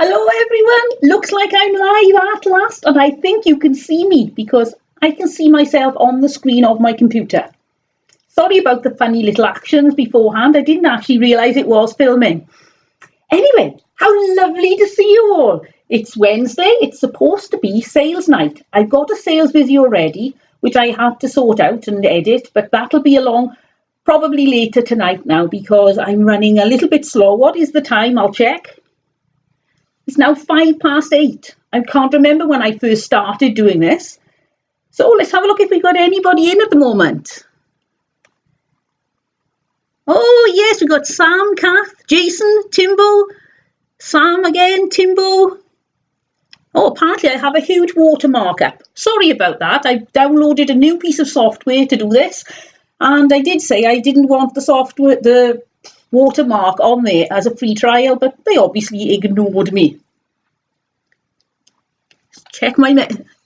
Hello everyone, looks like I'm live at last and I think you can see me because I can see myself on the screen of my computer. Sorry about the funny little actions beforehand, I didn't actually realise it was filming. Anyway, how lovely to see you all. It's Wednesday, it's supposed to be sales night. I've got a sales video ready which I have to sort out and edit, but that'll be along probably later tonight now because I'm running a little bit slow. What is the time? I'll check. It's now 8:05. I can't remember when I first started doing this. So let's have a look if we've got anybody in at the moment. Oh yes, we've got Sam, Kath, Jason, Timbo, Sam again, Timbo. Oh, apparently I have a huge watermark up. Sorry about that. I downloaded a new piece of software to do this. And I did say I didn't want the watermark on there as a free trial, but they obviously ignored me. Check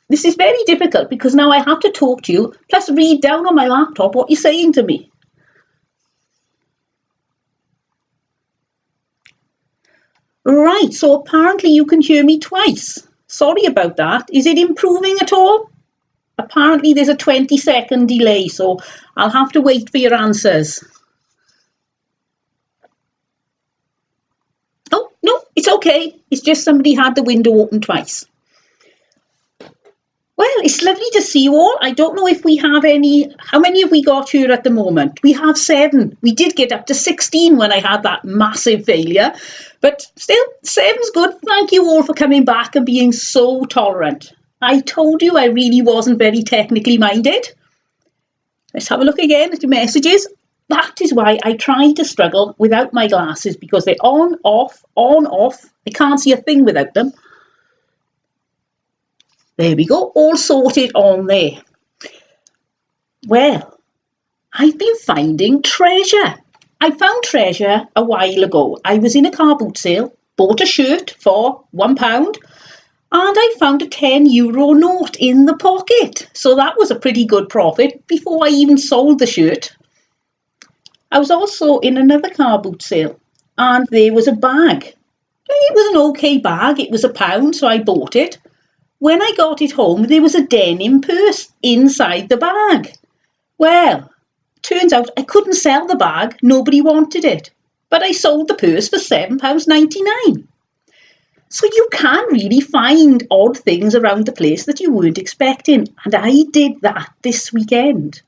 this is very difficult because now I have to talk to you plus read down on my laptop what you're saying to me. Right, so apparently you can hear me twice. Sorry about that. Is it improving at all? Apparently there's a 20-second delay, so I'll have to wait for your answers. Oh, no, it's okay. It's just somebody had the window open twice. Well, it's lovely to see you all. I don't know if we have any. How many have we got here at the moment? We have 7. We did get up to 16 when I had that massive failure. But still, 7's good. Thank you all for coming back and being so tolerant. I told you I really wasn't very technically minded. Let's have a look again at the messages. That is why I try to struggle without my glasses because they're on, off, on, off. I can't see a thing without them. There we go, all sorted on there. Well, I've been finding treasure. I found treasure a while ago. I was in a car boot sale, bought a shirt for £1, and I found a €10 note in the pocket. So that was a pretty good profit before I even sold the shirt. I was also in another car boot sale, and there was a bag. It was an okay bag, it was £1, so I bought it. When I got it home, there was a denim purse inside the bag. Well, turns out I couldn't sell the bag. Nobody wanted it. But I sold the purse for £7.99. So you can really find odd things around the place that you weren't expecting. And I did that this weekend.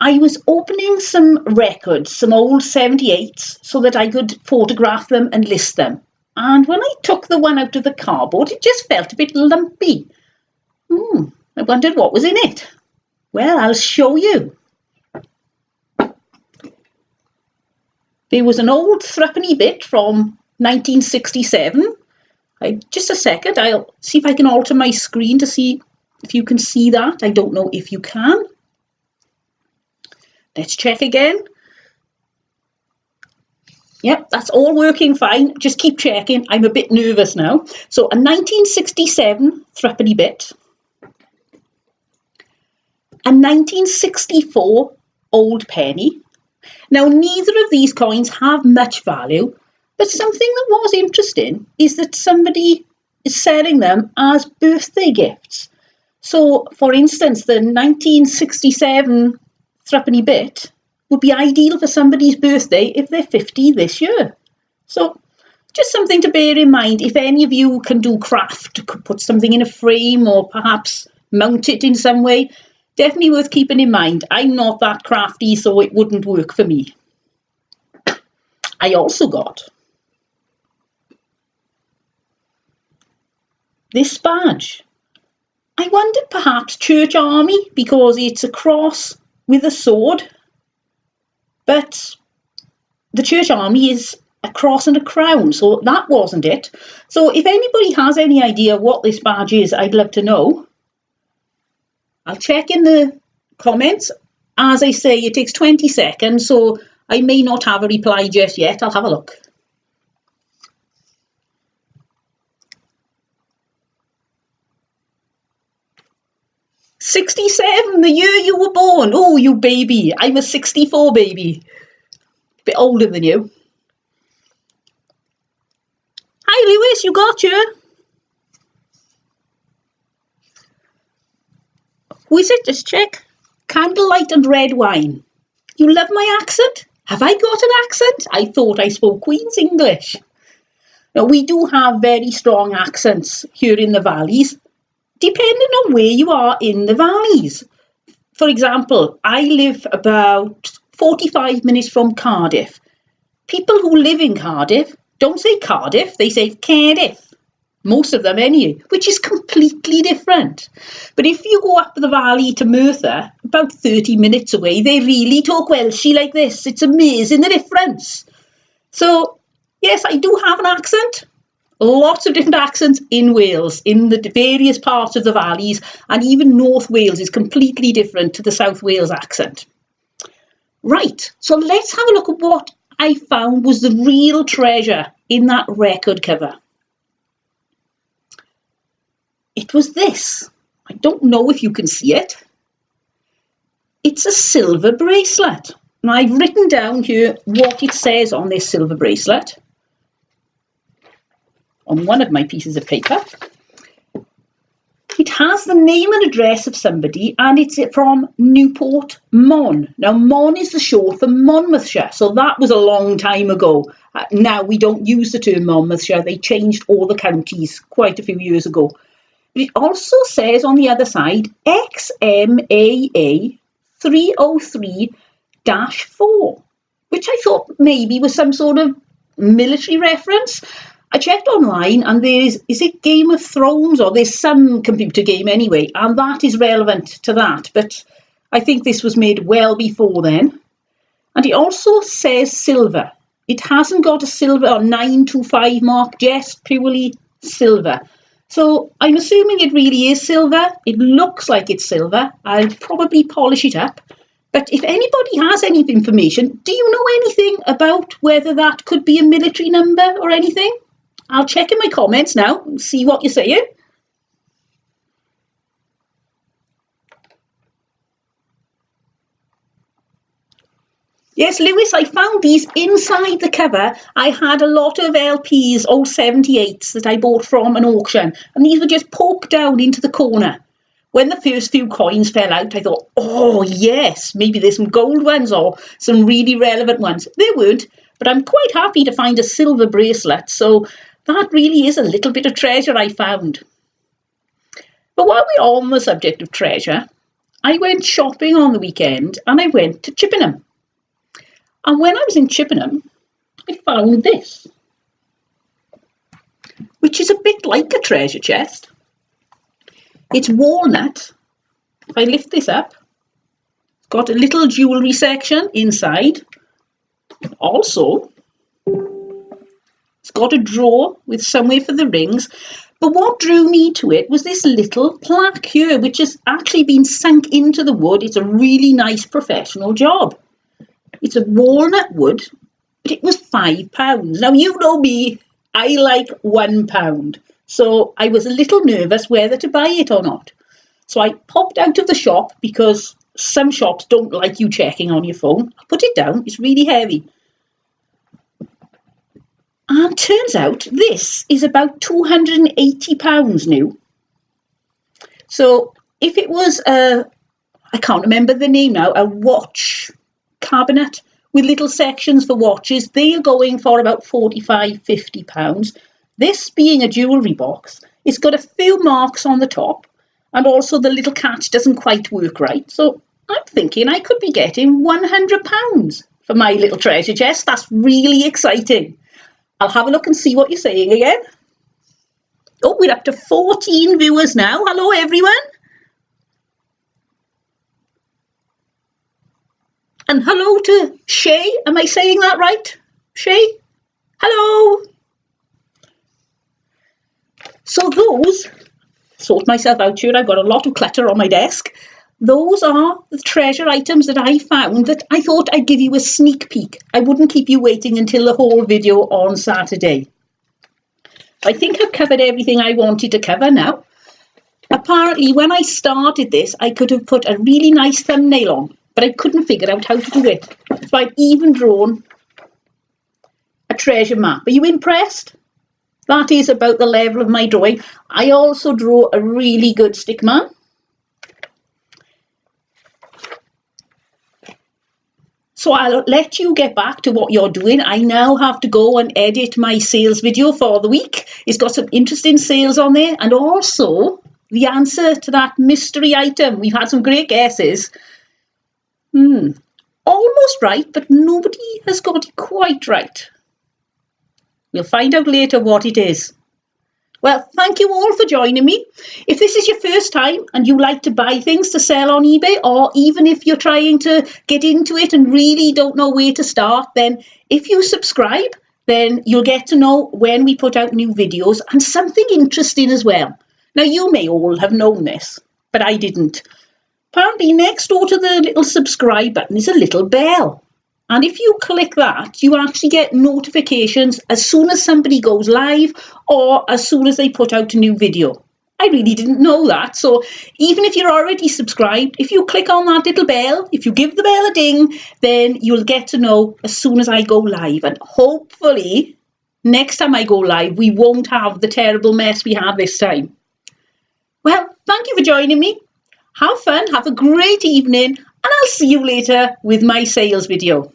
I was opening some records, some old 78s, so that I could photograph them and list them. And when I took the one out of the cardboard, it just felt a bit lumpy. I wondered what was in it. Well, I'll show you. There was an old threepenny bit from 1967. Just a second, I'll see if I can alter my screen to see if you can see that. I don't know if you can. Let's check again. Yep, that's all working fine. Just keep checking. I'm a bit nervous now. So a 1967 threepenny bit. A 1964 old penny. Now, neither of these coins have much value, but something that was interesting is that somebody is selling them as birthday gifts. So, for instance, the 1967 threepenny bit would be ideal for somebody's birthday if they're 50 this year. So just something to bear in mind. If any of you can do craft, could put something in a frame or perhaps mount it in some way, definitely worth keeping in mind. I'm not that crafty, so it wouldn't work for me. I also got this badge. I wondered perhaps Church Army because it's a cross with a sword. But the Church Army is a cross and a crown, so that wasn't it. So if anybody has any idea what this badge is, I'd love to know. I'll check in the comments. As I say, it takes 20 seconds, so I may not have a reply just yet. I'll have a look. '67, the year you were born. Oh, you baby. I'm a 64 baby. A bit older than you. Hi, else you got here? Who is it? Just check. Candlelight and red wine. You love my accent? Have I got an accent? I thought I spoke Queen's English. Now, we do have very strong accents here in the valleys, depending on where you are in the valleys. For example, I live about 45 minutes from Cardiff. People who live in Cardiff don't say Cardiff, they say Cardiff. Most of them anyway, which is completely different. But if you go up the valley to Merthyr, about 30 minutes away, they really talk Welshie like this. It's amazing the difference. So, yes, I do have an accent. Lots of different accents in Wales, in the various parts of the valleys, and even North Wales is completely different to the South Wales accent. Right, so let's have a look at what I found was the real treasure in that record cover. It was this. I don't know if you can see it. It's a silver bracelet. Now I've written down here what it says on this silver bracelet on one of my pieces of paper. It has the name and address of somebody, and it's from Newport Mon. Now Mon is the short for Monmouthshire, so that was a long time ago. Now we don't use the term Monmouthshire. They changed all the counties quite a few years ago. It also says on the other side, XMAA 303-4, which I thought maybe was some sort of military reference. I checked online and is it Game of Thrones, or there's some computer game anyway, and that is relevant to that. But I think this was made well before then. And it also says silver. It hasn't got a silver or 925 mark, just purely silver. So I'm assuming it really is silver. It looks like it's silver. I'll probably polish it up. But if anybody has any information, do you know anything about whether that could be a military number or anything? I'll check in my comments now and see what you're saying. Yes, Lewis, I found these inside the cover. I had a lot of LPs, old 78s, that I bought from an auction, and these were just poked down into the corner. When the first few coins fell out, I thought, oh yes, maybe there's some gold ones or some really relevant ones. There weren't, but I'm quite happy to find a silver bracelet, so that really is a little bit of treasure I found. But while we're on the subject of treasure, I went shopping on the weekend and I went to Chippenham. And when I was in Chippenham, I found this, which is a bit like a treasure chest. It's walnut. If I lift this up, it's got a little jewellery section inside. Also, it's got a drawer with somewhere for the rings. But what drew me to it was this little plaque here, which has actually been sunk into the wood. It's a really nice professional job. It's a walnut wood, but it was £5. Now, you know me, I like £1. So I was a little nervous whether to buy it or not. So I popped out of the shop because some shops don't like you checking on your phone. I put it down, it's really heavy. And turns out this is about £280 new. So if it was I can't remember the name now, a watch cabinet with little sections for watches, they are going for about £45–50. This being a jewellery box, it's got a few marks on the top, and also the little catch doesn't quite work right. So I'm thinking I could be getting £100 for my little treasure chest. That's really exciting. I'll have a look and see what you're saying again. Oh, we're up to 14 viewers now. Hello, everyone. And hello to Shay. Am I saying that right? Shay? Hello. So those, sort myself out here, I've got a lot of clutter on my desk. Those are the treasure items that I found that I thought I'd give you a sneak peek. I wouldn't keep you waiting until the whole video on Saturday. I think I've covered everything I wanted to cover now. Apparently, when I started this, I could have put a really nice thumbnail on, but I couldn't figure out how to do it. So I've even drawn a treasure map. Are you impressed? That is about the level of my drawing. I also draw a really good stick man. So I'll let you get back to what you're doing. I now have to go and edit my sales video for the week. It's got some interesting sales on there, and also the answer to that mystery item. We've had some great guesses. Almost right, but nobody has got it quite right. We'll find out later what it is. Well, thank you all for joining me. If this is your first time and you like to buy things to sell on eBay, or even if you're trying to get into it and really don't know where to start, then if you subscribe, then you'll get to know when we put out new videos, and something interesting as well. Now, you may all have known this, but I didn't. Apparently, next door to the little subscribe button is a little bell. And if you click that, you actually get notifications as soon as somebody goes live or as soon as they put out a new video. I really didn't know that. So even if you're already subscribed, if you click on that little bell, if you give the bell a ding, then you'll get to know as soon as I go live. And hopefully, next time I go live, we won't have the terrible mess we had this time. Well, thank you for joining me. Have fun, have a great evening, and I'll see you later with my sales video.